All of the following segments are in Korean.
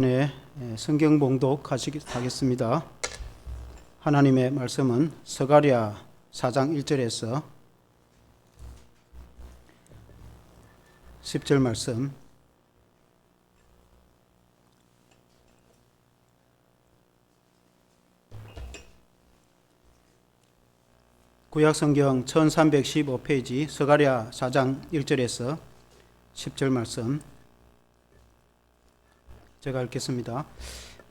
네, 성경 봉독하겠습니다. 하나님의 말씀은 스가랴 4장 1절에서 10절 말씀, 구약성경 1315페이지 스가랴 4장 1절에서 10절 말씀 제가 읽겠습니다.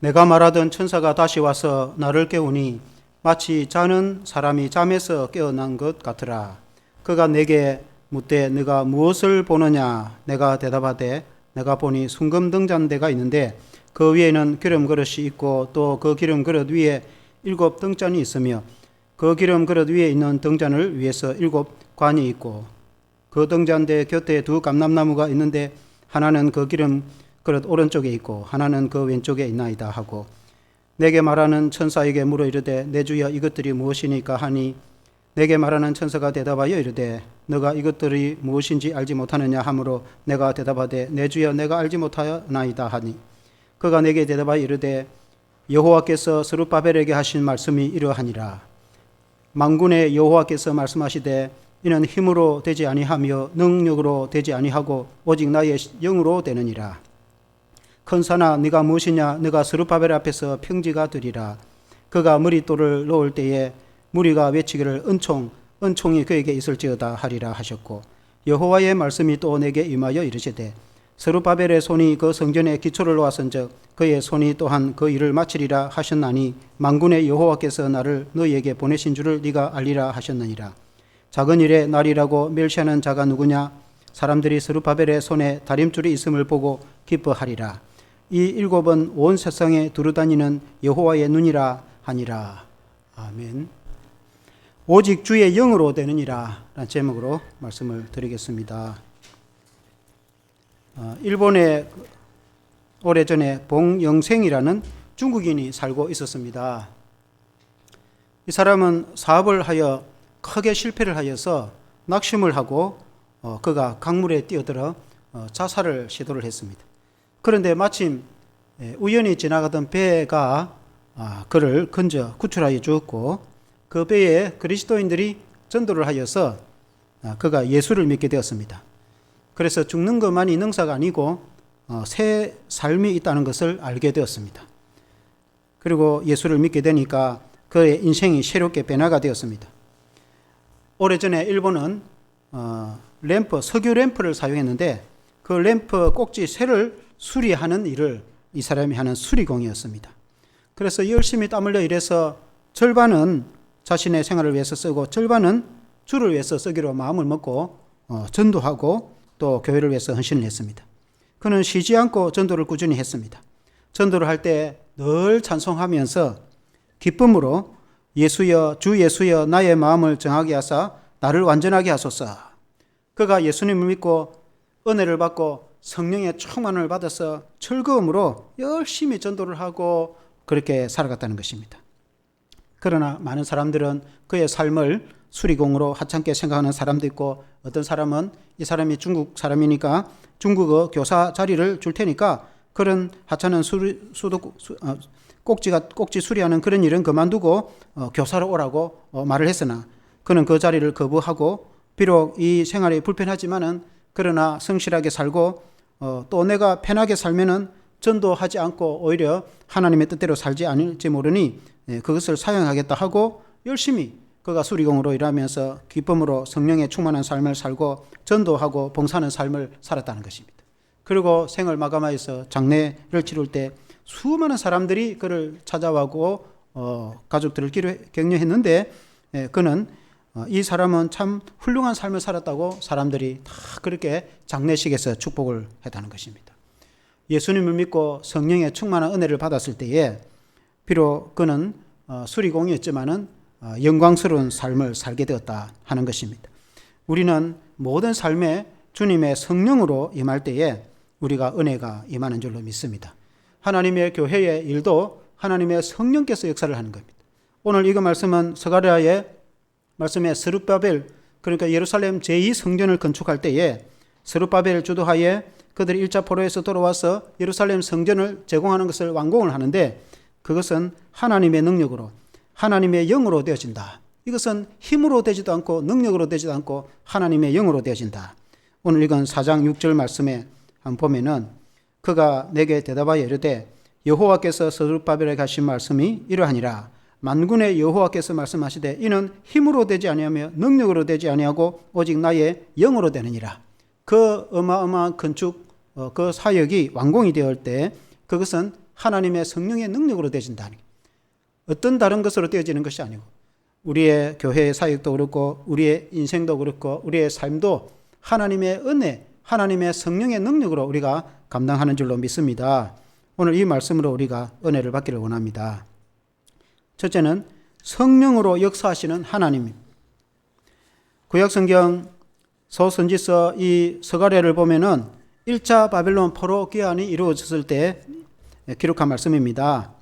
내가 말하던 천사가 다시 와서 나를 깨우니 마치 자는 사람이 잠에서 깨어난 것 같으라. 그가 내게 묻되 네가 무엇을 보느냐? 내가 대답하되 내가 보니 순금 등잔대가 있는데 그 위에는 기름 그릇이 있고 또 그 기름 그릇 위에 7 등잔이 있으며 그 기름 그릇 위에 있는 등잔을 위에서 7 관이 있고 그 등잔대 곁에 2 감람나무가 있는데 하나는 그 기름 그릇 오른쪽에 있고 하나는 그 왼쪽에 있나이다 하고 내게 말하는 천사에게 물어 이르되 내 주여 이것들이 무엇이니까 하니 내게 말하는 천사가 대답하여 이르되 너가 이것들이 무엇인지 알지 못하느냐 하므로 내가 대답하되 내 주여 내가 알지 못하나이다 하니 그가 내게 대답하여 이르되 여호와께서 스룹바벨에게 하신 말씀이 이러하니라. 만군의 여호와께서 말씀하시되 이는 힘으로 되지 아니하며 능력으로 되지 아니하고 오직 나의 영으로 되느니라. 큰 산아 네가 무엇이냐? 네가 스룹바벨 앞에서 평지가 되리라. 그가 머릿돌을 놓을 때에 무리가 외치기를 은총이 그에게 있을지어다 하리라 하셨고 여호와의 말씀이 또 내게 임하여 이르시되 스룹바벨의 손이 그 성전의 기초를 놓았은즉 그의 손이 또한 그 일을 마치리라 하셨나니 만군의 여호와께서 나를 너희에게 보내신 줄을 네가 알리라 하셨느니라. 작은 일에 날이라고 멸시하는 자가 누구냐? 사람들이 스룹바벨의 손에 다림줄이 있음을 보고 기뻐하리라. 이 7은 온 세상에 두루다니는 여호와의 눈이라 하니라. 아멘. 오직 주의 영으로 되느니라 라는 제목으로 말씀을 드리겠습니다. 일본에 오래전에 봉영생이라는 중국인이 살고 있었습니다. 이 사람은 사업을 하여 크게 실패를 하여서 낙심을 하고 그가 강물에 뛰어들어 자살을 시도를 했습니다. 그런데 마침 우연히 지나가던 배가 그를 건져 구출하여 주었고 그 배에 그리스도인들이 전도를 하여서 그가 예수를 믿게 되었습니다. 그래서 죽는 것만이 능사가 아니고 새 삶이 있다는 것을 알게 되었습니다. 그리고 예수를 믿게 되니까 그의 인생이 새롭게 변화가 되었습니다. 오래전에 일본은 석유 램프를 사용했는데 그 램프 꼭지 쇠를 수리하는 일을 이 사람이 하는 수리공이었습니다. 그래서 열심히 땀 흘려 일해서 절반은 자신의 생활을 위해서 쓰고 절반은 주를 위해서 쓰기로 마음을 먹고 전도하고 또 교회를 위해서 헌신을 했습니다. 그는 쉬지 않고 전도를 꾸준히 했습니다. 전도를 할 때 늘 찬송하면서 기쁨으로 예수여 주 예수여 나의 마음을 정하게 하사 나를 완전하게 하소서. 그가 예수님을 믿고 은혜를 받고 성령의 충만을 받아서 즐거움으로 열심히 전도를 하고 그렇게 살아갔다는 것입니다. 그러나 많은 사람들은 그의 삶을 수리공으로 하찮게 생각하는 사람도 있고 어떤 사람은 이 사람이 중국 사람이니까 중국어 교사 자리를 줄 테니까 그런 하찮은 꼭지 수리하는 그런 일은 그만두고 교사로 오라고 말을 했으나 그는 그 자리를 거부하고 비록 이 생활이 불편하지만은 그러나 성실하게 살고 또 내가 편하게 살면은 전도하지 않고 오히려 하나님의 뜻대로 살지 않을지 모르니 그것을 사용하겠다 하고 열심히 그가 수리공으로 일하면서 기쁨으로 성령에 충만한 삶을 살고 전도하고 봉사하는 삶을 살았다는 것입니다. 그리고 생을 마감하여서 장례를 치를 때 수많은 사람들이 그를 찾아와고 가족들을 격려했는데 그는 이 사람은 참 훌륭한 삶을 살았다고 사람들이 다 그렇게 장례식에서 축복을 했다는 것입니다. 예수님을 믿고 성령의 충만한 은혜를 받았을 때에 비록 그는 수리공이었지만은 영광스러운 삶을 살게 되었다 하는 것입니다. 우리는 모든 삶에 주님의 성령으로 임할 때에 우리가 은혜가 임하는 줄로 믿습니다. 하나님의 교회의 일도 하나님의 성령께서 역사를 하는 겁니다. 오늘 이거 말씀은 스가랴의 말씀에 스룹바벨 그러니까 예루살렘 제2성전을 건축할 때에 스룹바벨 주도하에 그들이 1차 포로에서 돌아와서 예루살렘 성전을 제공하는 것을 완공을 하는데 그것은 하나님의 능력으로 하나님의 영으로 되어진다. 이것은 힘으로 되지도 않고 능력으로 되지도 않고 하나님의 영으로 되어진다. 오늘 읽은 4장 6절 말씀에 한번 보면은 그가 내게 대답하여 이르되 여호와께서 스룹바벨에게 하신 말씀이 이러하니라. 만군의 여호와께서 말씀하시되 이는 힘으로 되지 아니하며 능력으로 되지 아니하고 오직 나의 영으로 되느니라. 그 어마어마한 건축 그 사역이 완공이 되었을 때 그것은 하나님의 성령의 능력으로 되어진다. 어떤 다른 것으로 되어지는 것이 아니고 우리의 교회의 사역도 그렇고 우리의 인생도 그렇고 우리의 삶도 하나님의 은혜, 하나님의 성령의 능력으로 우리가 감당하는 줄로 믿습니다. 오늘 이 말씀으로 우리가 은혜를 받기를 원합니다. 첫째는 성령으로 역사하시는 하나님. 구약성경 소선지서 이 서가랴를 보면은 1차 바벨론 포로 귀환이 이루어졌을 때 기록한 말씀입니다.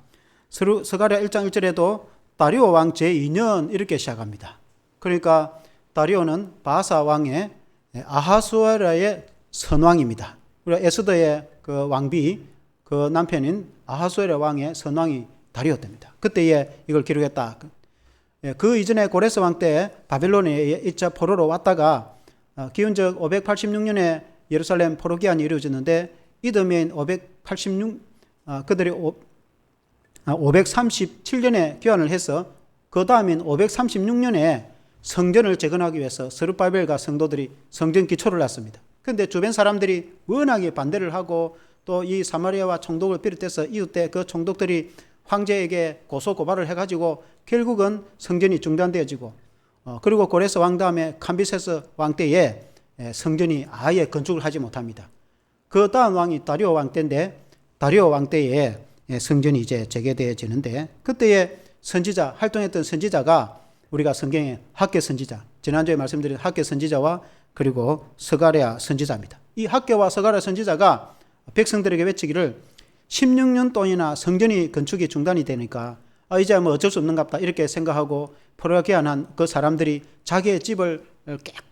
서가랴 1장 1절에도 다리오 왕 제2년 이렇게 시작합니다. 그러니까 다리오는 바사 왕의 아하수에라의 선왕입니다. 우리가 에스더의 그 왕비 그 남편인 아하수에라 왕의 선왕이 다리오입니다. 그때에 이걸 기록했다. 그 이전에 고레스 왕 때 바벨론에 1차 포로로 왔다가 기원적 586년에 예루살렘 포로 귀환이 이루어졌는데 이듬해인 586 그들이 537년에 귀환을 해서 그 다음인 536년에 성전을 재건하기 위해서 스룹바벨과 성도들이 성전 기초를 놨습니다. 그런데 주변 사람들이 워낙에 반대를 하고 또 이 사마리아와 총독을 비롯해서 이웃대 그 총독들이 황제에게 고소 고발을 해가지고 결국은 성전이 중단되어지고 그리고 고레스 왕 다음에 캄비세스 왕 때에 성전이 아예 건축을 하지 못합니다. 그 다음 왕이 다리오 왕 때인데 다리오 왕 때에 성전이 이제 재개되어지는데 그때에 선지자 활동했던 선지자가 우리가 성경의 학개 선지자 지난주에 말씀드린 학개 선지자와 그리고 스가랴 선지자입니다. 이 학개와 스가랴 선지자가 백성들에게 외치기를 16년 동이나 성전이 건축이 중단이 되니까 이제 뭐 어쩔 수 없는갑다 이렇게 생각하고 포로가 귀환한 그 사람들이 자기의 집을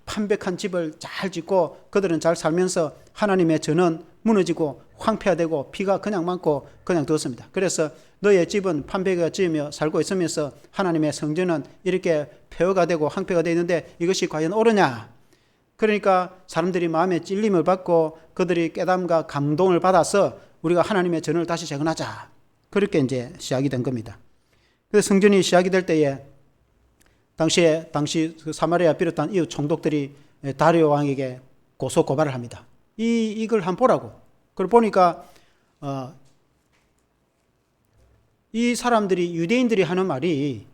판백한 집을 잘 짓고 그들은 잘 살면서 하나님의 전은 무너지고 황폐화되고 피가 그냥 많고 그냥 두었습니다. 그래서 너의 집은 판배가 지으며 살고 있으면서 하나님의 성전은 이렇게 폐허가 되고 황폐가 되어 있는데 이것이 과연 옳으냐? 그러니까 사람들이 마음에 찔림을 받고 그들이 깨달음과 감동을 받아서 우리가 하나님의 전을 다시 재건하자. 그렇게 이제 시작이 된 겁니다. 그래서 성전이 시작이 될 때에 당시 그 사마리아 비롯한 이웃 총독들이 다리오 왕에게 고소 고발을 합니다. 이걸 한번 보라고. 그걸 보니까 이 사람들이 유대인들이 하는 말이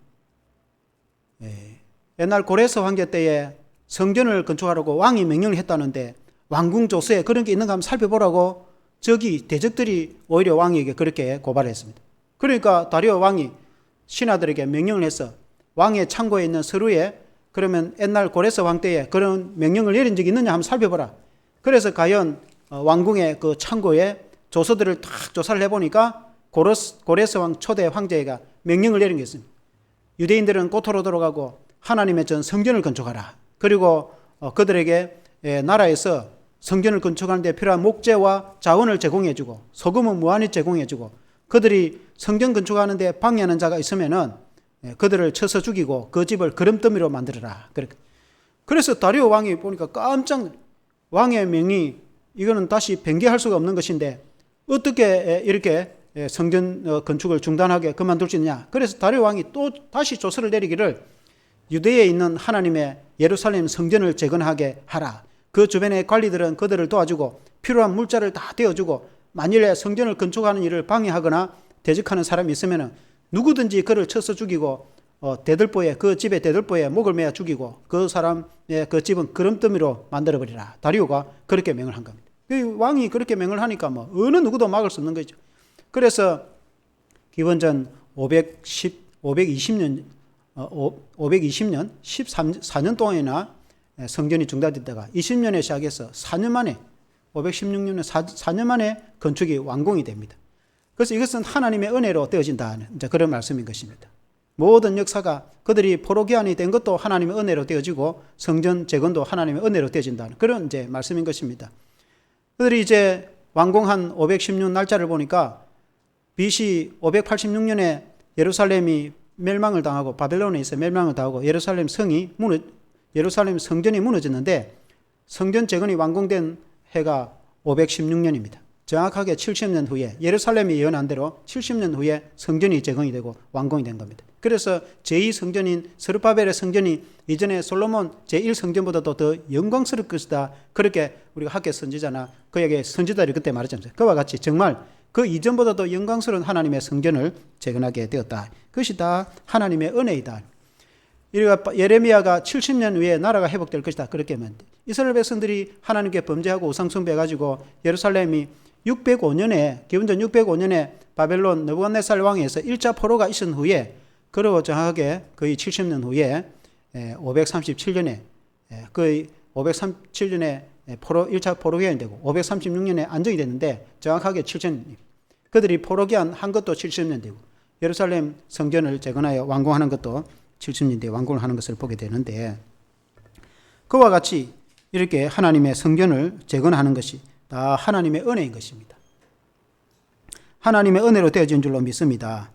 옛날 고레스 황제 때에 성전을 건축하라고 왕이 명령을 했다는데 왕궁 조서에 그런 게 있는가 한번 살펴보라고 저기 대적들이 오히려 왕에게 그렇게 고발했습니다. 그러니까 다리오 왕이 신하들에게 명령을 해서 왕의 창고에 있는 서류에 그러면 옛날 고레스 왕 때에 그런 명령을 내린 적이 있느냐 한번 살펴보라. 그래서 과연 왕궁의 그 창고에 조서들을 딱 조사를 해보니까 고레스 왕 초대 황제가 명령을 내린 게 있습니다. 유대인들은 고토로 들어가고 하나님의 전 성전을 건축하라. 그리고 그들에게 나라에서 성전을 건축하는 데 필요한 목재와 자원을 제공해주고 소금은 무한히 제공해주고 그들이 성전 건축하는 데 방해하는 자가 있으면은 그들을 쳐서 죽이고 그 집을 거름더미로 만들어라. 그래서 다리오 왕이 보니까 깜짝 왕의 명이 이거는 다시 변개할 수가 없는 것인데 어떻게 이렇게 성전 건축을 중단하게 그만둘 수 있느냐. 그래서 다리오 왕이 또 다시 조서를 내리기를 유대에 있는 하나님의 예루살렘 성전을 재건하게 하라. 그 주변의 관리들은 그들을 도와주고 필요한 물자를 다 떼어주고 만일에 성전을 건축하는 일을 방해하거나 대적하는 사람이 있으면 누구든지 그를 쳐서 죽이고 대들보에 그 집의 대들보에 목을 매어 죽이고 그 사람의 그 집은 거름더미로 만들어버리라. 다리오가 그렇게 명을 한 겁니다. 그 왕이 그렇게 명을 하니까 뭐 어느 누구도 막을 수 없는 거죠. 그래서 기원전 520년 14년 동안이나 성전이 중단됐다가 20년에 시작해서 4년 만에 516년에 4년 만에 건축이 완공이 됩니다. 그래서 이것은 하나님의 은혜로 되어진다는 이제 그런 말씀인 것입니다. 모든 역사가 그들이 포로 귀환이 된 것도 하나님의 은혜로 되어지고 성전 재건도 하나님의 은혜로 되어진다는 그런 이제 말씀인 것입니다. 그들이 이제 완공한 516 날짜를 보니까 BC 586년에 예루살렘이 멸망을 당하고 바벨론에서 멸망을 당하고 예루살렘 성전이 무너졌는데 성전 재건이 완공된 해가 516년입니다. 정확하게 70년 후에 예루살렘이 예언한 대로 70년 후에 성전이 재건이 되고 완공이 된 겁니다. 그래서 제2성전인 스룹바벨의 성전이 이전에 솔로몬 제1성전보다도 더 영광스러울 것이다. 그렇게 우리가 학계 선지자나 그에게 선지자들이 그때 말했잖아요. 그와 같이 정말 그 이전보다도 영광스러운 하나님의 성전을 재건하게 되었다. 그것이 다 하나님의 은혜이다. 예레미야가 70년 후에 나라가 회복될 것이다. 그렇게 하면 이스라엘 백성들이 하나님께 범죄하고 우상숭배해가지고 예루살렘이 605년에 기원전 605년에 바벨론 느부갓네살 왕에서 1차 포로가 있은 후에 그리고 정확하게 거의 70년 후에 537년에 거의 537년에 1차 포로기한이 되고 536년에 안정이 됐는데 정확하게 7년 그들이 포로기한 한 것도 70년 되고 예루살렘 성전을 재건하여 완공하는 것도 70년 뒤에 완공을 하는 것을 보게 되는데 그와 같이 이렇게 하나님의 성전을 재건하는 것이 다 하나님의 은혜인 것입니다. 하나님의 은혜로 되어진 줄로 믿습니다.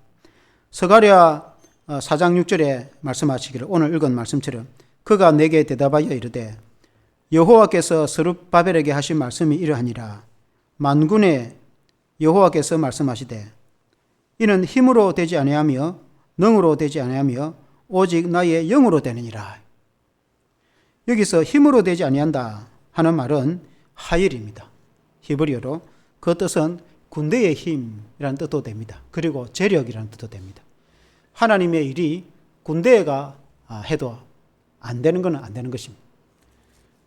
스가랴 4장 6절에 말씀하시기를 오늘 읽은 말씀처럼 그가 내게 대답하여 이르되 여호와께서 스룹바벨에게 하신 말씀이 이러하니라. 만군의 여호와께서 말씀하시되 이는 힘으로 되지 아니하며 능으로 되지 아니하며 오직 나의 영으로 되느니라. 여기서 힘으로 되지 아니한다 하는 말은 하일입니다. 히브리어로 그 뜻은 군대의 힘이라는 뜻도 됩니다. 그리고 재력이라는 뜻도 됩니다. 하나님의 일이 군대가 해도 안 되는 것은 안 되는 것입니다.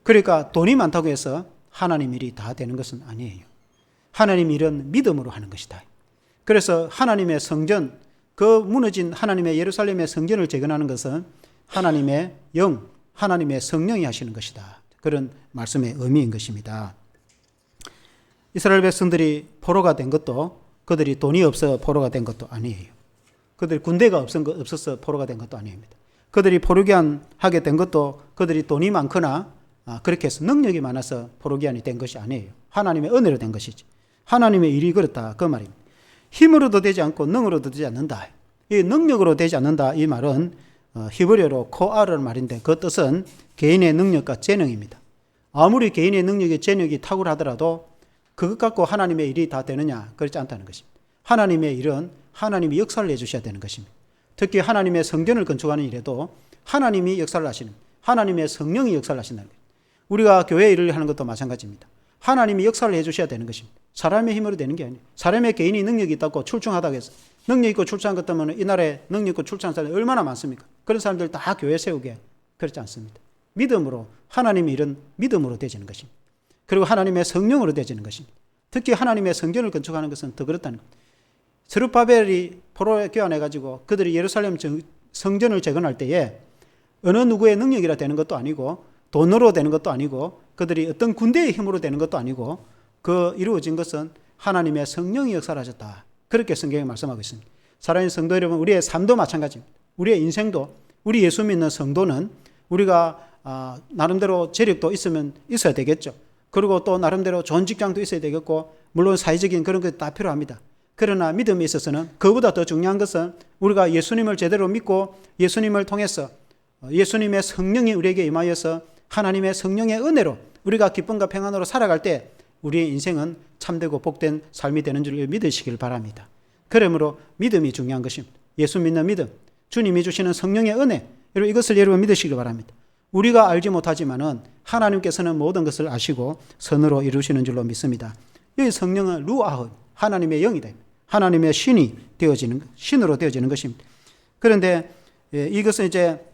그러니까 돈이 많다고 해서 하나님 일이 다 되는 것은 아니에요. 하나님 일은 믿음으로 하는 것이다. 그래서 하나님의 성전, 그 무너진 하나님의 예루살렘의 성전을 재건하는 것은 하나님의 영, 하나님의 성령이 하시는 것이다. 그런 말씀의 의미인 것입니다. 이스라엘 백성들이 포로가 된 것도 그들이 돈이 없어 포로가 된 것도 아니에요. 그들이 군대가 없어서 포로가 된 것도 아닙니다. 그들이 포로기한하게 된 것도 그들이 돈이 많거나 그렇게 해서 능력이 많아서 포로기한이 된 것이 아니에요. 하나님의 은혜로 된 것이지. 하나님의 일이 그렇다 그 말입니다. 힘으로도 되지 않고 능으로도 되지 않는다. 이 능력으로 되지 않는다 이 말은 히브리어로 코아라는 말인데 그 뜻은 개인의 능력과 재능입니다. 아무리 개인의 능력이 재능이 탁월하더라도 그것 갖고 하나님의 일이 다 되느냐 그렇지 않다는 것입니다. 하나님의 일은 하나님이 역사를 해주셔야 되는 것입니다. 특히 하나님의 성전을 건축하는 일에도 하나님이 역사를 하시는 하나님의 성령이 역사를 하신다는 거예요. 우리가 교회 일을 하는 것도 마찬가지입니다. 하나님이 역사를 해주셔야 되는 것입니다. 사람의 힘으로 되는 게 아니에요. 사람의 개인이 능력이 있다고 출중하다고 해서 능력 있고 출중한 것 때문에 이 나라에 능력 있고 출중한 사람이 얼마나 많습니까? 그런 사람들 다 교회 세우게 그렇지 않습니다. 믿음으로 하나님의 일은 믿음으로 되지는 것입니다. 그리고 하나님의 성령으로 되지는 것입니다. 특히 하나님의 성전을 건축하는 것은 더 그렇다는 겁니다. 스룹바벨이 포로에 교환해가지고 그들이 예루살렘 성전을 재건할 때에 어느 누구의 능력이라 되는 것도 아니고 돈으로 되는 것도 아니고 그들이 어떤 군대의 힘으로 되는 것도 아니고 그 이루어진 것은 하나님의 성령이 역사를 하셨다. 그렇게 성경이 말씀하고 있습니다. 사랑하는 성도 여러분, 우리의 삶도 마찬가지입니다. 우리의 인생도 우리 예수 믿는 성도는 우리가 나름대로 재력도 있어야 되겠죠. 그리고 또 나름대로 좋은 직장도 있어야 되겠고 물론 사회적인 그런 것 다 필요합니다. 그러나 믿음에 있어서는 그보다 더 중요한 것은 우리가 예수님을 제대로 믿고 예수님을 통해서 예수님의 성령이 우리에게 임하여서 하나님의 성령의 은혜로 우리가 기쁨과 평안으로 살아갈 때 우리의 인생은 참되고 복된 삶이 되는 줄 믿으시길 바랍니다. 그러므로 믿음이 중요한 것입니다. 예수 믿는 믿음, 주님이 주시는 성령의 은혜, 이것을 여러분 믿으시길 바랍니다. 우리가 알지 못하지만은 하나님께서는 모든 것을 아시고 선으로 이루시는 줄로 믿습니다. 이 성령은 루아흐, 하나님의 영이다. 하나님의 신이 되어지는, 신으로 되어지는 것입니다. 그런데 이것은 이제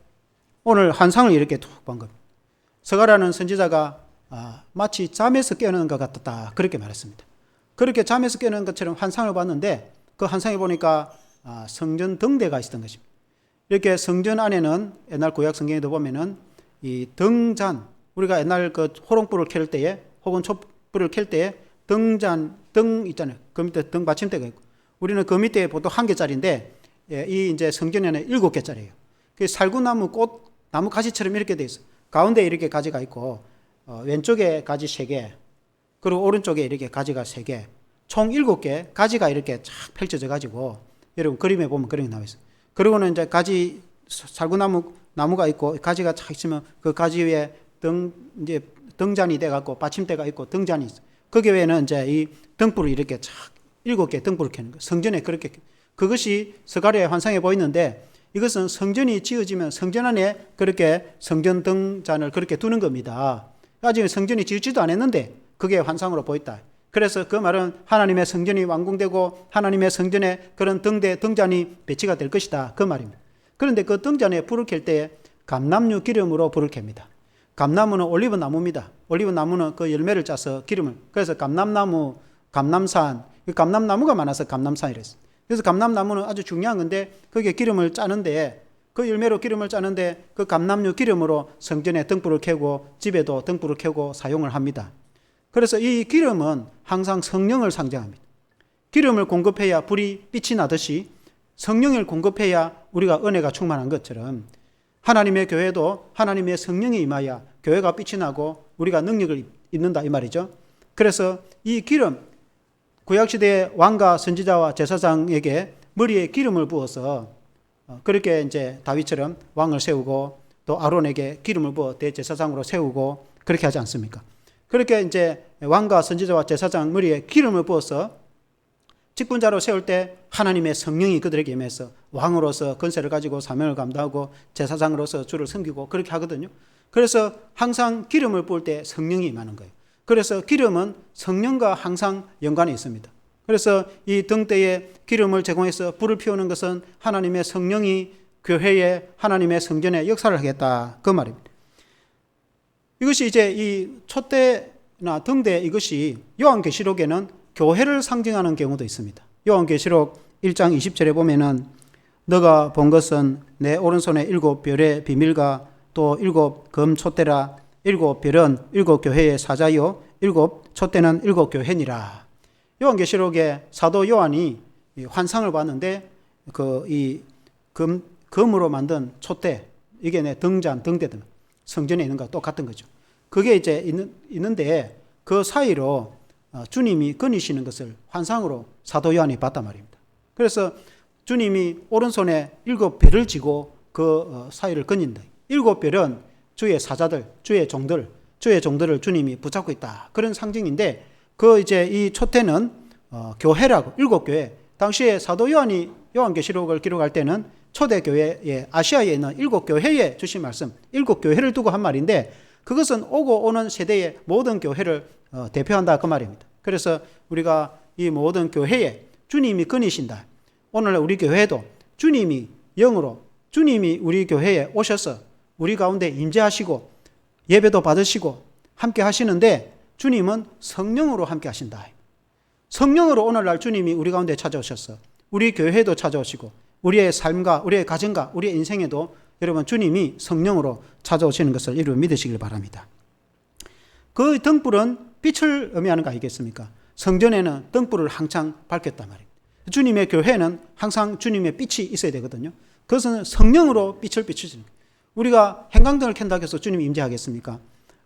오늘 환상을 이렇게 툭 본 겁니다. 스가랴는 선지자가 마치 잠에서 깨어나는 것 같았다. 그렇게 말했습니다. 그렇게 잠에서 깨어나는 것처럼 환상을 봤는데 그 환상에 보니까 성전 등대가 있었던 것입니다. 이렇게 성전 안에는 옛날 구약 성경에도 보면은 이 등잔, 우리가 옛날 그 호롱불을 켤 때에 혹은 촛불을 켤 때에 등 있잖아요. 그 밑에 등 받침대가 있고 우리는 그 밑에 보통 1개짜리인데 이 이제 성전에는 7개짜리예요. 그 살구나무 꽃, 나무 가지처럼 이렇게 돼 있어요. 가운데 이렇게 가지가 있고 왼쪽에 가지 3개, 그리고 오른쪽에 이렇게 가지가 3개, 총 7개 가지가 이렇게 쫙 펼쳐져 가지고 여러분 그림에 보면 그런 게 나와 있어요. 그리고는 이제 가지 나무가 있고 가지가 쫙 있으면 그 가지 위에 이제 등잔이 돼 갖고 받침대가 있고 등잔이 있어. 거기 외에는 이제 이 등불을 이렇게 쫙 7개 등불을 켜는 거예요. 성전에 그렇게 그것이 스가랴에 환상해 보이는데 이것은 성전이 지어지면 성전 안에 그렇게 성전 등잔을 그렇게 두는 겁니다. 아직 성전이 지어지도 않았는데 그게 환상으로 보였다. 그래서 그 말은 하나님의 성전이 완공되고 하나님의 성전에 그런 등잔이 배치가 될 것이다. 그 말입니다. 그런데 그 등잔에 불을 켤 때 감람류 기름으로 불을 켭니다. 감나무는 올리브 나무입니다. 올리브 나무는 그 열매를 짜서 기름을, 그래서 감람나무, 감람산, 감람나무가 많아서 감람산이랬어요. 그래서 감람나무는 아주 중요한 건데 거기에 기름을 짜는데 그 열매로 기름을 짜는데 그 감람류 기름으로 성전에 등불을 켜고 집에도 등불을 켜고 사용을 합니다. 그래서 이 기름은 항상 성령을 상징합니다. 기름을 공급해야 불이 빛이 나듯이 성령을 공급해야 우리가 은혜가 충만한 것처럼 하나님의 교회도 하나님의 성령이 임하여 교회가 빛이 나고 우리가 능력을 입는다 이 말이죠. 그래서 이 기름, 구약시대의 왕과 선지자와 제사장에게 머리에 기름을 부어서 그렇게 이제 다윗처럼 왕을 세우고 또 아론에게 기름을 부어 대제사장으로 세우고 그렇게 하지 않습니까? 그렇게 이제 왕과 선지자와 제사장 머리에 기름을 부어서 직분자로 세울 때 하나님의 성령이 그들에게 임해서 왕으로서 권세를 가지고 사명을 감당하고 제사장으로서 주를 섬기고 그렇게 하거든요. 그래서 항상 기름을 부을 때 성령이 임하는 거예요. 그래서 기름은 성령과 항상 연관이 있습니다. 그래서 이 등대에 기름을 제공해서 불을 피우는 것은 하나님의 성령이 교회에 하나님의 성전에 역사를 하겠다 그 말입니다. 이것이 이제 이 촛대나 등대 이것이 요한계시록에는 교회를 상징하는 경우도 있습니다. 요한계시록 1장 20절에 보면은 너가 본 것은 내 오른손에 7별의 비밀과 또 7검 촛대라. 7별은 7교회의 사자요 7 촛대는 7교회니라. 요한계시록에 사도 요한이 환상을 봤는데 이 금으로 만든 촛대 이게 내 등잔 등대등 성전에 있는 것과 똑같은 거죠. 그게 이제 있는데 그 사이로 주님이 거니시는 것을 환상으로 사도 요한이 봤단 말입니다. 그래서 주님이 오른손에 7별을 쥐고 그 사이를 거닌다. 7별은 주의 사자들, 주의 종들을 주님이 붙잡고 있다. 그런 상징인데 그 이제 이 촛대는 교회라고 7교회. 당시에 사도 요한이 요한계시록을 기록할 때는 초대교회에 아시아에 있는 7교회에 주신 말씀, 7교회를 두고 한 말인데 그것은 오고 오는 세대의 모든 교회를 대표한다 그 말입니다. 그래서 우리가 이 모든 교회에 주님이 거니신다. 오늘 우리 교회도 주님이 영으로 주님이 우리 교회에 오셔서 우리 가운데 임재하시고 예배도 받으시고 함께 하시는데 주님은 성령으로 함께 하신다. 성령으로 오늘날 주님이 우리 가운데 찾아오셔서 우리 교회도 찾아오시고 우리의 삶과 우리의 가정과 우리의 인생에도 여러분 주님이 성령으로 찾아오시는 것을 이루 믿으시길 바랍니다. 그 등불은 빛을 의미하는 거 아니겠습니까? 성전에는 등불을 항상 밝혔단 말입니다. 주님의 교회는 항상 주님의 빛이 있어야 되거든요. 그것은 성령으로 빛을 비추시는 거예요. 우리가 형광등을 켠다고 해서 주님이 임재하겠습니까?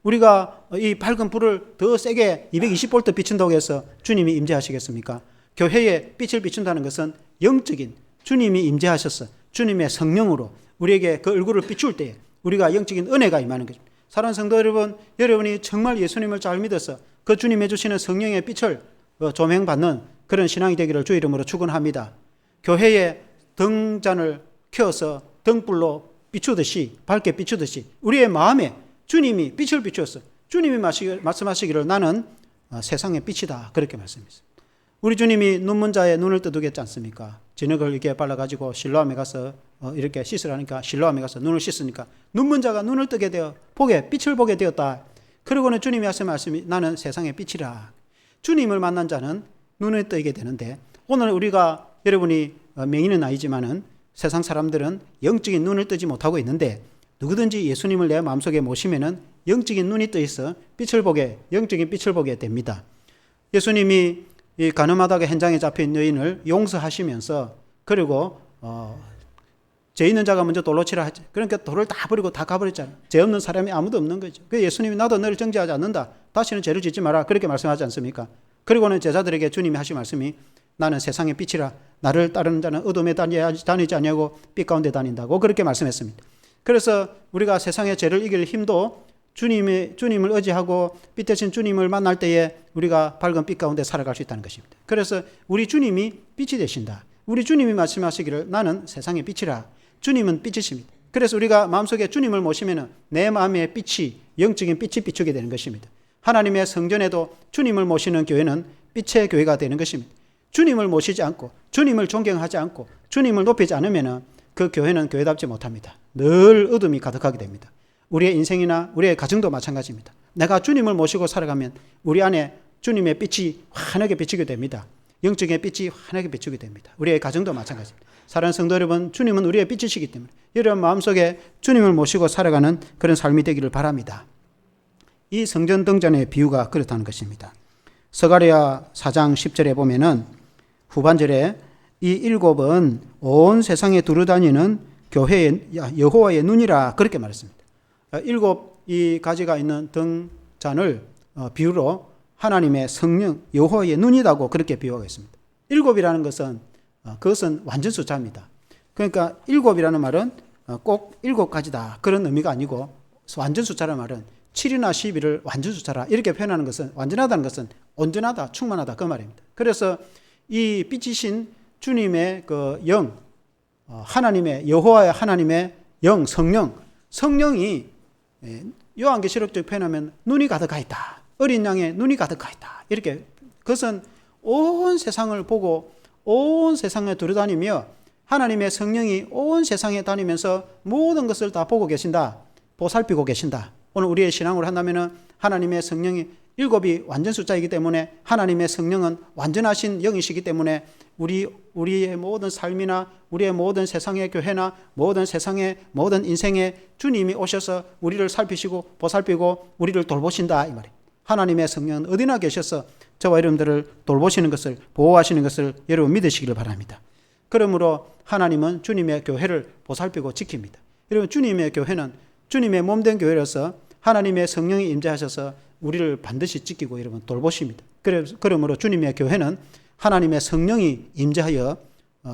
우리가 이 밝은 불을 더 세게 220V 비춘다고 해서 주님이 임재하시겠습니까? 교회에 빛을 비춘다는 것은 영적인 주님이 임재하셔서 주님의 성령으로 우리에게 그 얼굴을 비출 때에 우리가 영적인 은혜가 임하는 거죠. 사랑하는 성도 여러분, 여러분이 정말 예수님을 잘 믿어서 그 주님이 주시는 성령의 빛을 조명받는 그런 신앙이 되기를 주 이름으로 축원합니다. 교회에 등잔을 켜서 등불로 비추듯이 밝게 비추듯이 우리의 마음에 주님이 빛을 비추었어. 주님이 말씀하시기를 나는 세상의 빛이다 그렇게 말씀했어요. 우리 주님이 눈먼 자의 눈을 뜨두겠지 않습니까? 진흙을 이렇게 발라가지고 실로암에 가서 이렇게 씻으라니까 실로암에 가서 눈을 씻으니까 눈먼 자가 눈을 뜨게 되어 빛을 보게 되었다. 그리고는 주님이 하신 말씀이 나는 세상의 빛이라. 주님을 만난 자는 눈을 뜨게 되는데 오늘 우리가 여러분이 맹인은 아니지만은 세상 사람들은 영적인 눈을 뜨지 못하고 있는데 누구든지 예수님을 내 마음속에 모시면은 영적인 눈이 떠 있어 영적인 빛을 보게 됩니다. 예수님이 이 가늠하다가 현장에 잡힌 여인을 용서하시면서 그리고 죄 있는 자가 먼저 돌로 치라 하지. 그러니까 돌을 다 버리고 다 가버렸잖아요. 죄 없는 사람이 아무도 없는 거죠. 그래서 예수님이 나도 너를 정죄하지 않는다. 다시는 죄를 짓지 마라. 그렇게 말씀하지 않습니까? 그리고는 제자들에게 주님이 하신 말씀이 나는 세상의 빛이라 나를 따르는 자는 어둠에 다니지 아니하고 빛 가운데 다닌다고 그렇게 말씀했습니다. 그래서 우리가 세상의 죄를 이길 힘도 주님을 의지하고 빛 대신 주님을 만날 때에 우리가 밝은 빛 가운데 살아갈 수 있다는 것입니다. 그래서 우리 주님이 빛이 되신다. 우리 주님이 말씀하시기를 나는 세상의 빛이라. 주님은 빛이십니다. 그래서 우리가 마음속에 주님을 모시면 내 마음의 빛이 영적인 빛이 비추게 되는 것입니다. 하나님의 성전에도 주님을 모시는 교회는 빛의 교회가 되는 것입니다. 주님을 모시지 않고 주님을 존경하지 않고 주님을 높이지 않으면 그 교회는 교회답지 못합니다. 늘 어둠이 가득하게 됩니다. 우리의 인생이나 우리의 가정도 마찬가지입니다. 내가 주님을 모시고 살아가면 우리 안에 주님의 빛이 환하게 비추게 됩니다. 영적인 빛이 환하게 비추게 됩니다. 우리의 가정도 마찬가지입니다. 사랑하는 성도 여러분, 주님은 우리의 빛이시기 때문에 여러분 마음속에 주님을 모시고 살아가는 그런 삶이 되기를 바랍니다. 이 성전 등잔의 비유가 그렇다는 것입니다. 스가랴 4장 10절에 보면은 후반절에 이 일곱은 온 세상에 두루다니는 교회의 여호와의 눈이라 그렇게 말했습니다. 일곱 이 가지가 있는 등잔을 비유로 하나님의 성령 여호와의 눈이라고 그렇게 비유하고 있습니다. 일곱이라는 것은 그것은 완전 숫자입니다. 그러니까 일곱이라는 말은 꼭 일곱 가지다 그런 의미가 아니고 완전 숫자라는 말은 7이나 12를 완전 숫자라 이렇게 표현하는 것은 완전하다는 것은 온전하다 충만하다 그 말입니다. 그래서 이 빛이신 주님의 그 영 하나님의 여호와의 하나님의 영 성령이 요한계시록적 표현하면 눈이 가득하 있다. 어린 양의 눈이 가득하 있다. 이렇게 그것은 온 세상을 보고 온 세상에 두루다니며 하나님의 성령이 온 세상에 다니면서 모든 것을 다 보고 계신다. 보살피고 계신다. 오늘 우리의 신앙으로 한다면 하나님의 성령이 일곱이 완전 숫자이기 때문에 하나님의 성령은 완전하신 영이시기 때문에 우리의 모든 삶이나 우리의 모든 세상의 교회나 모든 세상의 모든 인생에 주님이 오셔서 우리를 살피시고 보살피고 우리를 돌보신다 이 말이에요. 하나님의 성령은 어디나 계셔서 저와 여러분들을 돌보시는 것을 보호하시는 것을 여러분 믿으시기를 바랍니다. 그러므로 하나님은 주님의 교회를 보살피고 지킵니다. 여러분 주님의 교회는 주님의 몸된 교회로서 하나님의 성령이 임재하셔서 우리를 반드시 지키고 여러분 돌보십니다. 그러므로 주님의 교회는 하나님의 성령이 임재하여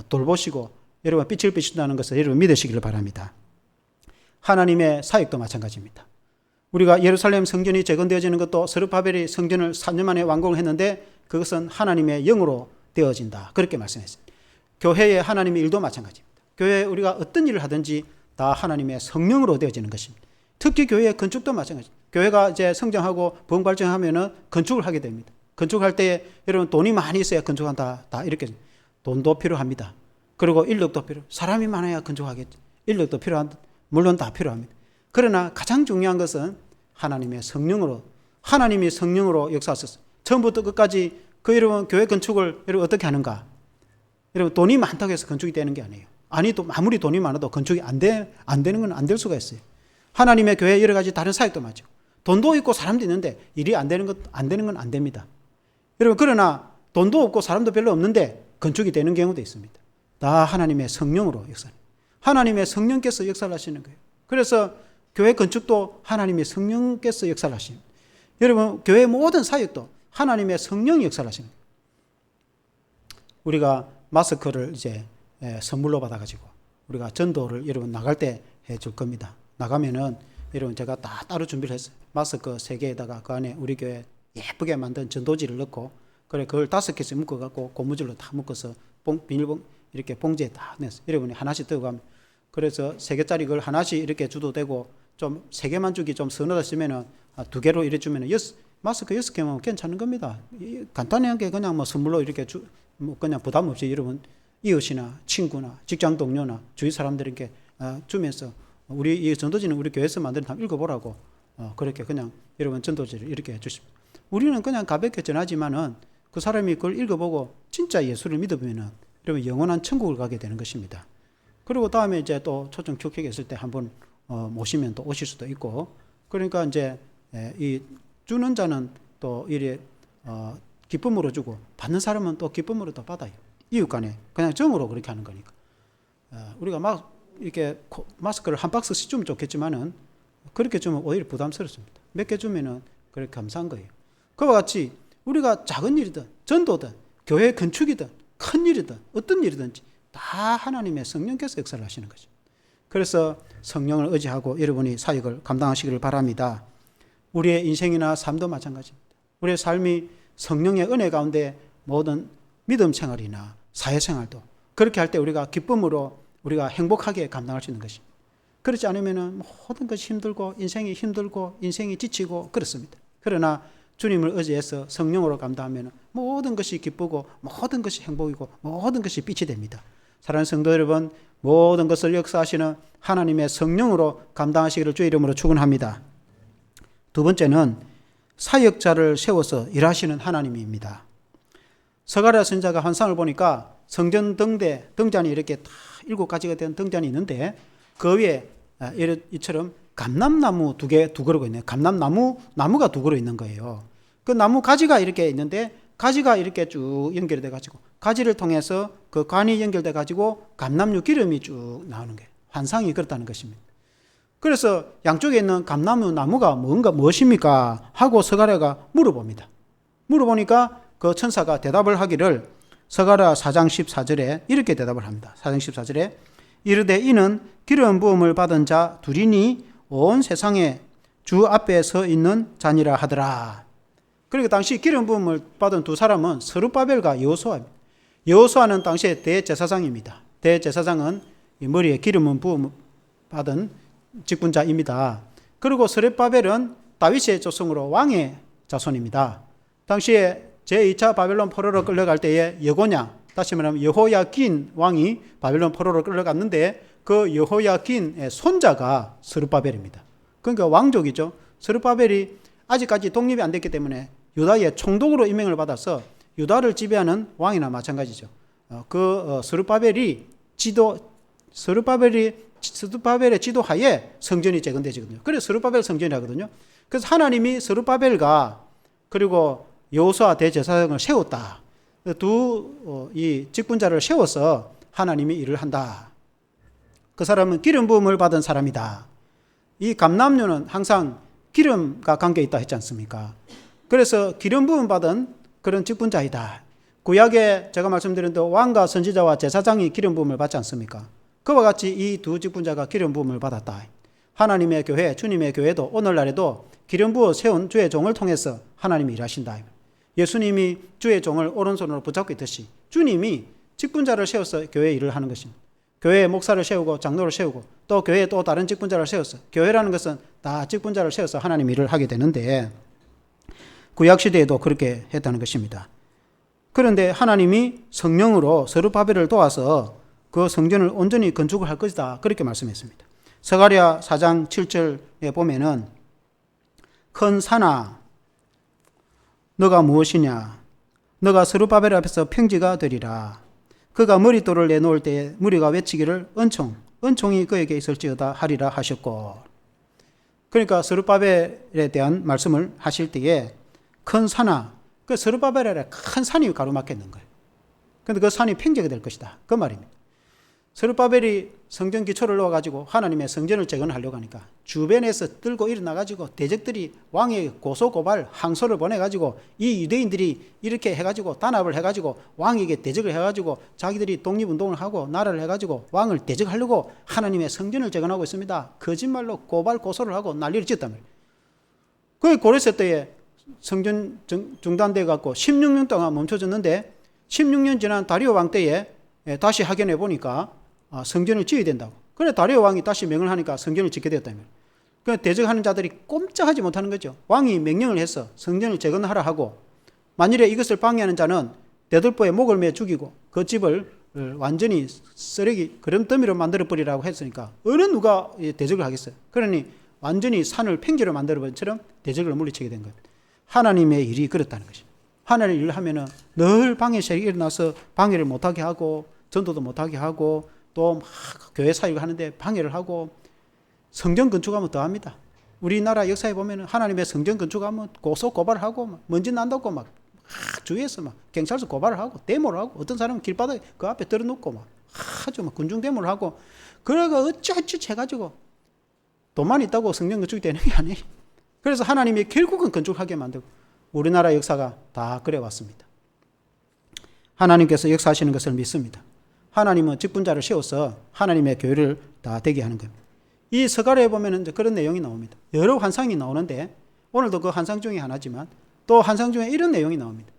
돌보시고 여러분 빛을 비춘다는 것을 여러분 믿으시기를 바랍니다. 하나님의 사역도 마찬가지입니다. 우리가 예루살렘 성전이 재건되어지는 것도 스룹바벨이 성전을 3년 만에 완공을 했는데 그것은 하나님의 영으로 되어진다. 그렇게 말씀했습니다. 교회의 하나님의 일도 마찬가지입니다. 교회에 우리가 어떤 일을 하든지 다 하나님의 성령으로 되어지는 것입니다. 특히 교회의 건축도 마찬가지입니다. 교회가 이제 성장하고 부흥 발전하면은 건축을 하게 됩니다. 건축할 때 여러분 돈이 많이 있어야 건축한다. 다 이렇게 돈도 필요합니다. 그리고 인력도 사람이 많아야 건축하겠죠. 인력도 물론 다 필요합니다. 그러나 가장 중요한 것은 하나님의 성령으로 하나님이 성령으로 역사하셨어요. 처음부터 끝까지 여러분 교회 건축을 여러분 어떻게 하는가? 여러분 돈이 많다고 해서 건축이 되는 게 아니에요. 아무리 돈이 많아도 건축이 안 되는 건 안 될 수가 있어요. 하나님의 교회 여러 가지 다른 사역도 맞죠. 돈도 있고 사람도 있는데 일이 안 되는 건 안 됩니다. 여러분 그러나 돈도 없고 사람도 별로 없는데 건축이 되는 경우도 있습니다. 다 하나님의 성령으로 역사합니다. 하나님의 성령께서 역사를 하시는 거예요. 그래서 교회 건축도 하나님의 성령께서 역사를 하십니다. 여러분 교회 모든 사역도 하나님의 성령이 역사를 하시는 거예요. 우리가 마스크를 이제 선물로 받아가지고 우리가 전도를 여러분 나갈 때 해줄 겁니다. 나가면은 여러분 제가 다 따로 준비를 했어요. 마스크 3개에다가 그 안에 우리 교회 예쁘게 만든 전도지를 넣고 그걸 5개씩 묶어갖고 고무줄로 다 묶어서 비닐봉 이렇게 봉지에 다 넣었어요. 여러분이 하나씩 들고 가면 그래서 3개짜리 걸 하나씩 이렇게 줘도 되고 좀 3개만 주기 좀 서늘하다 쓰면은 2개로 이래 주면은 마스크 6개면 괜찮은 겁니다. 간단하게 그냥 뭐 선물로 이렇게 그냥 부담 없이 여러분 이웃이나 친구나 직장 동료나 주위 사람들에게 주면서 우리 이 전도지는 우리 교회에서 만든 다 읽어보라고 그렇게 그냥 여러분 전도지를 이렇게 해주십니다. 우리는 그냥 가볍게 전하지만은 그 사람이 그걸 읽어보고 진짜 예수를 믿어보면은 여러분 영원한 천국을 가게 되는 것입니다. 그리고 다음에 이제 또 초청 축회가 있을 때 한번 모시면 또 오실 수도 있고 그러니까 이제 이 주는 자는 또 이래 기쁨으로 주고 받는 사람은 또 기쁨으로 또 받아요. 이웃 간에 그냥 정으로 그렇게 하는 거니까 우리가 막 이렇게 마스크를 한 박스씩 주면 좋겠지만은 그렇게 주면 오히려 부담스럽습니다. 몇 개 주면은 그렇게 감사한 거예요. 그와 같이 우리가 작은 일이든 전도든 교회 건축이든 큰 일이든 어떤 일이든지 다 하나님의 성령께서 역사를 하시는 거죠. 그래서 성령을 의지하고 여러분이 사역을 감당하시기를 바랍니다. 우리의 인생이나 삶도 마찬가지입니다. 우리의 삶이 성령의 은혜 가운데 모든 믿음 생활이나 사회생활도 그렇게 할 때 우리가 기쁨으로 우리가 행복하게 감당할 수 있는 것입니다. 그렇지 않으면 모든 것이 힘들고 인생이 힘들고 인생이 지치고 그렇습니다. 그러나 주님을 의지해서 성령으로 감당하면 모든 것이 기쁘고 모든 것이 행복이고 모든 것이 빛이 됩니다. 사랑하는 성도 여러분, 모든 것을 역사하시는 하나님의 성령으로 감당하시기를 주의 이름으로 축원합니다. 두 번째는 사역자를 세워서 일하시는 하나님입니다. 스가랴 선지자가 환상을 보니까 성전 등잔이 이렇게 다 7가지가 된 등잔이 있는데 그 위에 이처럼 감람나무 두 그루가 있네요. 나무가 두 그루 있는 거예요. 그 나무 가지가 이렇게 있는데 가지가 이렇게 쭉 연결이 돼가지고 가지를 통해서 그 관이 연결돼가지고 감람류 기름이 쭉 나오는 거예요. 환상이 그렇다는 것입니다. 그래서 양쪽에 있는 감람류 나무가 무엇입니까? 하고 스가랴가 물어봅니다. 물어보니까 그 천사가 대답을 하기를 스가랴 4장 14절에 이렇게 대답을 합니다. 4장 14절에 이르되 이는 기름 부음을 받은 자 둘이니 온 세상에 주 앞에 서 있는 자니라 하더라. 그러니까 당시 기름 부음을 받은 두 사람은 스룹바벨과 여호수아입니다. 여호수아는 당시의 대제사장입니다. 대제사장은 머리에 기름 부음 받은 직분자입니다. 그리고 스룹바벨은 다윗의 조상으로 왕의 자손입니다. 당시에 제2차 바벨론 포로로 끌려갈 때에 여고냐, 다시 말하면 여호야긴 왕이 바벨론 포로로 끌려갔는데 그 여호야긴의 손자가 스룹바벨입니다. 그러니까 왕족이죠. 스룹바벨이 아직까지 독립이 안 됐기 때문에 유다의 총독으로 임명을 받아서 유다를 지배하는 왕이나 마찬가지죠. 스룹바벨의 지도하에 성전이 재건되거든요. 그래서 스룹바벨 성전이 하거든요. 그래서 하나님이 스룹바벨과 그리고 여호수아 대제사장을 세웠다. 이 직분자를 세워서 하나님이 일을 한다. 그 사람은 기름 부음을 받은 사람이다. 이 감람류는 항상 기름과 관계 있다 했지 않습니까? 그래서 기름 부음 받은 그런 직분자이다. 구약에 제가 말씀드린 대로 왕과 선지자와 제사장이 기름 부음을 받지 않습니까? 그와 같이 이 두 직분자가 기름 부음을 받았다. 하나님의 교회, 주님의 교회도 오늘날에도 기름 부어 세운 주의 종을 통해서 하나님이 일하신다. 예수님이 주의 종을 오른손으로 붙잡고 있듯이 주님이 직분자를 세워서 교회에 일을 하는 것입니다. 교회에 목사를 세우고 장로를 세우고 또 교회에 또 다른 직분자를 세워서 교회라는 것은 다 직분자를 세워서 하나님 일을 하게 되는데 구약시대에도 그렇게 했다는 것입니다. 그런데 하나님이 성령으로 스룹바벨을 도와서 그 성전을 온전히 건축을 할 것이다. 그렇게 말씀했습니다. 스가랴 4장 7절에 보면은 큰 산아 너가 무엇이냐? 너가 스룹바벨 앞에서 평지가 되리라. 그가 머릿돌을 내놓을 때에 무리가 외치기를 은총이 그에게 있을지어다 하리라 하셨고. 그러니까 스룹바벨에 대한 말씀을 하실 때에 큰 산아, 그 스룹바벨에 큰 산이 가로막혔는 거예요. 그런데 그 산이 평지가 될 것이다. 그 말입니다. 스룹바벨이 성전 기초를 놓아가지고 하나님의 성전을 재건하려고 하니까 주변에서 들고 일어나가지고 대적들이 왕의 고소고발 항소를 보내가지고 이 유대인들이 이렇게 해가지고 단합을 해가지고 왕에게 대적을 해가지고 자기들이 독립운동을 하고 나라를 해가지고 왕을 대적하려고 하나님의 성전을 재건하고 있습니다. 거짓말로 고발 고소를 하고 난리를 지었단 말이에요. 그 고레스 때에 성전 중단돼 갖고 16년 동안 멈춰졌는데 16년 지난 다리오 왕 때에 다시 확인해 보니까 성전을 지어야 된다고. 그래 다리오 왕이 다시 명을 하니까 성전을 짓게 되었다며. 그 대적하는 자들이 꼼짝하지 못하는 거죠. 왕이 명령을 해서 성전을 재건하라 하고 만일에 이것을 방해하는 자는 대들보에 목을 매 죽이고 그 집을 완전히 쓰레기 그름더미로 만들어 버리라고 했으니까 어느 누가 대적을 하겠어요. 그러니 완전히 산을 팽지로 만들어 버린 것처럼 대적을 물리치게 된 거예요. 하나님의 일이 그렇다는 것입니다. 하나님의 일을 하면은 늘 방해 세력이 일어나서 방해를 못하게 하고 전도도 못하게 하고 또 막 교회 사역을 하는데 방해를 하고 성전 건축하면 더 합니다. 우리나라 역사에 보면 하나님의 성전 건축하면 고소 고발하고 막 먼지 난다고 막 주위에서 막 경찰서 고발을 하고 데모를 하고 어떤 사람은 길바닥에 그 앞에 들어놓고 막 하죠. 막 군중대모를 하고 그래가 어찌어찌 해가지고 돈만 있다고 성령 건축이 되는 게 아니에요. 그래서 하나님이 결국은 건축하게 만들고 우리나라 역사가 다 그래왔습니다. 하나님께서 역사하시는 것을 믿습니다. 하나님은 직분자를 세워서 하나님의 교회를 다 되게 하는 겁니다. 이 서가랴에 보면 그런 내용이 나옵니다. 여러 환상이 나오는데 오늘도 그 환상 중에 하나지만 또 환상 중에 이런 내용이 나옵니다.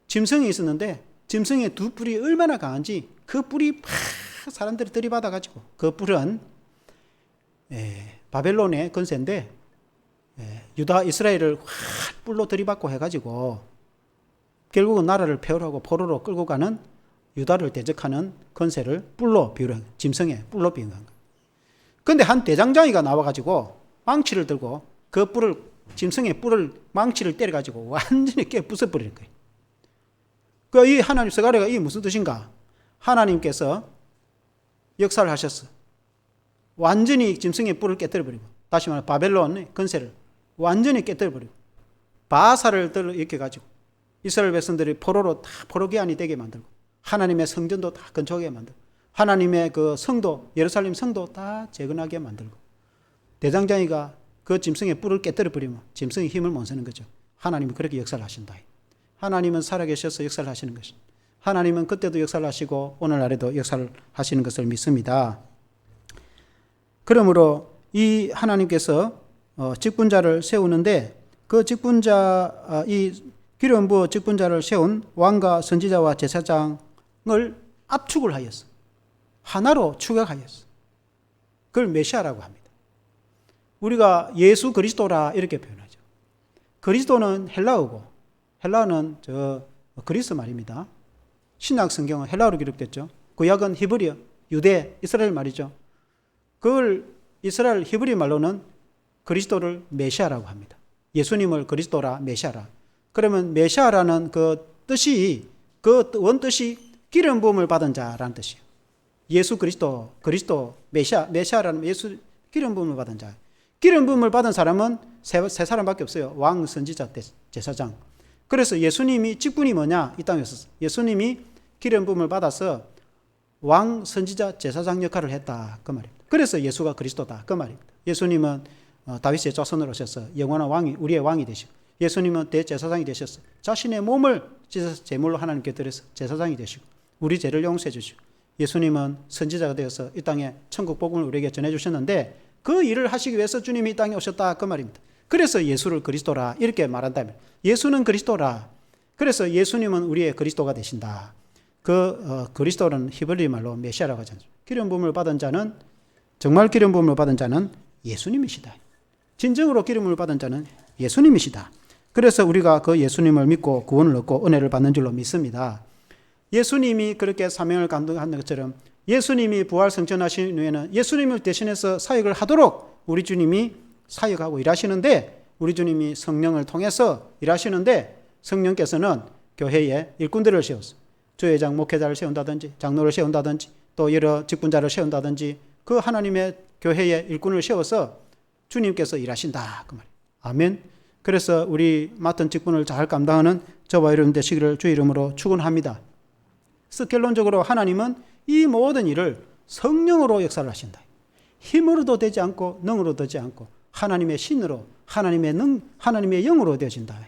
짐승이 있었는데 짐승의 두 뿔이 얼마나 강한지 그 뿔이 팍 사람들이 들이받아가지고 그 뿔은 바벨론의 건세인데 유다 이스라엘을 확 뿔로 들이받고 해가지고 결국은 나라를 폐허하고 포로로 끌고 가는 유다를 대적하는 건세를 뿔로 비유한 짐승의 뿔로 비유한 거예요. 그런데 한 대장장이가 나와가지고 망치를 들고 그 뿔을 짐승의 뿔을 망치를 때려가지고 완전히 깨 부숴버리는 거예요. 그 이 하나님 서가랴가 이 무슨 뜻인가? 하나님께서 역사를 하셨어. 완전히 짐승의 뿔을 깨뜨려버리고 다시 말해 바벨론 건세를 완전히 깨뜨려버리고 바사를 이렇게 가지고 이스라엘 백성들이 포로로 다 포로기한이 되게 만들고 하나님의 성전도 다 건축하게 만들고 하나님의 그 성도 예루살렘 성도 다 재건하게 만들고 대장장이가 그 짐승의 뿔을 깨뜨려버리면 짐승이 힘을 못 쓰는 거죠. 하나님은 그렇게 역사를 하신다. 하나님은 살아계셔서 역사를 하시는 것입니다. 하나님은 그때도 역사를 하시고 오늘날에도 역사를 하시는 것을 믿습니다. 그러므로 이 하나님께서 직분자를 세우는데 그 직분자 이 기름 부어 직분자를 세운 왕과 선지자와 제사장을 압축을 하였어. 하나로 축약하였어. 그걸 메시아라고 합니다. 우리가 예수 그리스도라 이렇게 표현하죠. 그리스도는 헬라어고 헬라어는 그리스 말입니다. 신약 성경은 헬라어로 기록됐죠. 구약은 히브리어, 유대, 이스라엘 말이죠. 그걸 이스라엘 히브리 말로는 그리스도를 메시아라고 합니다. 예수님을 그리스도라 메시아라. 그러면 메시아라는 그 뜻이 그 원뜻이 기름 부음을 받은 자라는 뜻이에요. 예수 그리스도 메시아라는 예수 기름 부음을 받은 자. 기름 부음을 받은 사람은 세 사람밖에 없어요. 왕, 선지자, 제사장. 그래서 예수님이 직분이 뭐냐 이 땅에 있었어요. 예수님이 기름 부음을 받아서 왕, 선지자, 제사장 역할을 했다 그 말입니다. 그래서 예수가 그리스도다 그 말입니다. 예수님은 다윗의 자손으로 오셔서 영원한 왕이 우리의 왕이 되시고 예수님은 대제사장이 되셔서 자신의 몸을 찢어서 제물로 하나님께 드려서 제사장이 되시고 우리 죄를 용서해 주시고 예수님은 선지자가 되어서 이 땅에 천국 복음을 우리에게 전해 주셨는데 그 일을 하시기 위해서 주님이 이 땅에 오셨다 그 말입니다. 그래서 예수를 그리스도라 이렇게 말한다면 예수는 그리스도라. 그래서 예수님은 우리의 그리스도가 되신다. 그리스도는 히브리 말로 메시아라고 하지 않습니까? 기름 부음을 받은 자는 정말 기름 부음을 받은 자는 예수님이시다. 진정으로 기름을 받은 자는 예수님이시다. 그래서 우리가 그 예수님을 믿고 구원을 얻고 은혜를 받는 줄로 믿습니다. 예수님이 그렇게 사명을 감당한 것처럼 예수님이 부활 승천하신 후에는 예수님을 대신해서 사역을 하도록 우리 주님이 사역하고 일하시는데 우리 주님이 성령을 통해서 일하시는데 성령께서는 교회에 일꾼들을 세웠어요. 주회장, 목회자를 세운다든지 장로를 세운다든지 또 여러 직분자를 세운다든지 그 하나님의 교회에 일꾼을 세워서 주님께서 일하신다 그 말이에요. 아멘. 그래서 우리 맡은 직분을 잘 감당하는 저와 여러분 되시기를 주 이름으로 축원합니다. 그래서 결론적으로 하나님은 이 모든 일을 성령으로 역사를 하신다. 힘으로도 되지 않고 능으로 되지 않고 하나님의 신으로 하나님의 영으로 되어진다.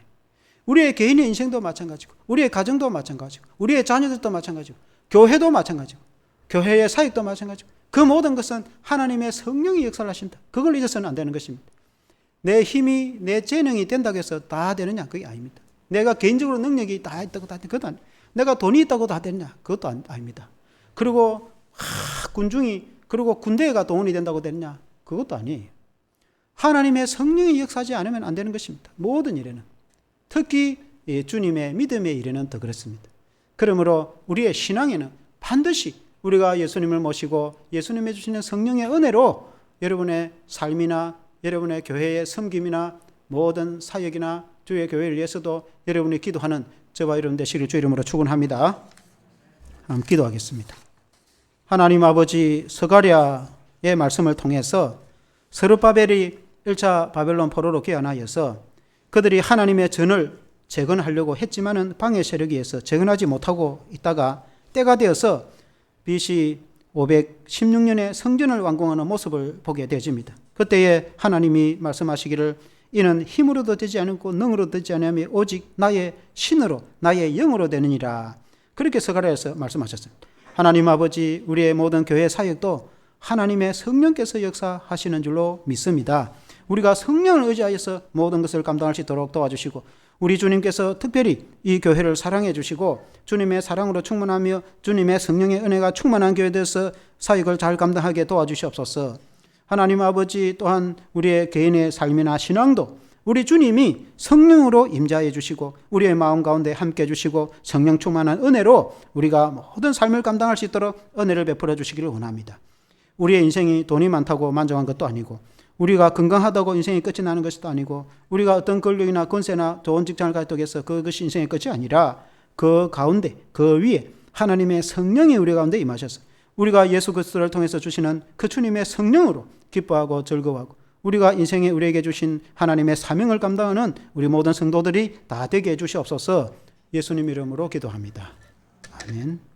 우리의 개인의 인생도 마찬가지고 우리의 가정도 마찬가지고 우리의 자녀들도 마찬가지고 교회도 마찬가지고 교회의 사역도 마찬가지고 그 모든 것은 하나님의 성령이 역사를 하신다. 그걸 잊어서는 안 되는 것입니다. 내 힘이 내 재능이 된다고 해서 다 되느냐? 그게 아닙니다. 내가 개인적으로 능력이 다 있다고 다 그것도 아닙니다. 내가 돈이 있다고 다 되느냐? 그것도 아닙니다. 그리고 그리고 군대가 돈이 된다고 되느냐? 그것도 아니에요. 하나님의 성령이 역사하지 않으면 안 되는 것입니다. 모든 일에는. 특히 주님의 믿음의 일에는 더 그렇습니다. 그러므로 우리의 신앙에는 반드시 우리가 예수님을 모시고 예수님이 주시는 성령의 은혜로 여러분의 삶이나 여러분의 교회의 섬김이나 모든 사역이나 주의 교회를 위해서도 여러분이 기도하는 저와 여러분 되시기를 주 이름으로 축원합니다. 기도하겠습니다. 하나님 아버지, 서가랴의 말씀을 통해서 스룹바벨이 1차 바벨론 포로로 귀환하여서 그들이 하나님의 전을 재건하려고 했지만은 방해 세력에 의해서 재건하지 못하고 있다가 때가 되어서 BC 516년에 성전을 완공하는 모습을 보게 되집니다. 그때에 하나님이 말씀하시기를 이는 힘으로도 되지 않고 능으로도 되지 않으며 오직 나의 신으로 나의 영으로 되느니라. 그렇게 서가랴에서 말씀하셨어요. 하나님 아버지, 우리의 모든 교회 사역도 하나님의 성령께서 역사하시는 줄로 믿습니다. 우리가 성령을 의지하여서 모든 것을 감당할 수 있도록 도와주시고, 우리 주님께서 특별히 이 교회를 사랑해 주시고 주님의 사랑으로 충만하며 주님의 성령의 은혜가 충만한 교회에 대해서 사역을 잘 감당하게 도와주시옵소서. 하나님 아버지, 또한 우리의 개인의 삶이나 신앙도 우리 주님이 성령으로 임재해 주시고 우리의 마음 가운데 함께 주시고 성령 충만한 은혜로 우리가 모든 삶을 감당할 수 있도록 은혜를 베풀어 주시기를 원합니다. 우리의 인생이 돈이 많다고 만족한 것도 아니고, 우리가 건강하다고 인생이 끝이 나는 것도 아니고, 우리가 어떤 권력이나 권세나 좋은 직장을 가졌다고 해서 그것이 인생의 끝이 아니라 그 가운데, 그 위에 하나님의 성령이 우리 가운데 임하셔서 우리가 예수 그리스도를 통해서 주시는 그 주님의 성령으로 기뻐하고 즐거워하고, 우리가 인생에 우리에게 주신 하나님의 사명을 감당하는 우리 모든 성도들이 다 되게 해주시옵소서. 예수님 이름으로 기도합니다. 아멘.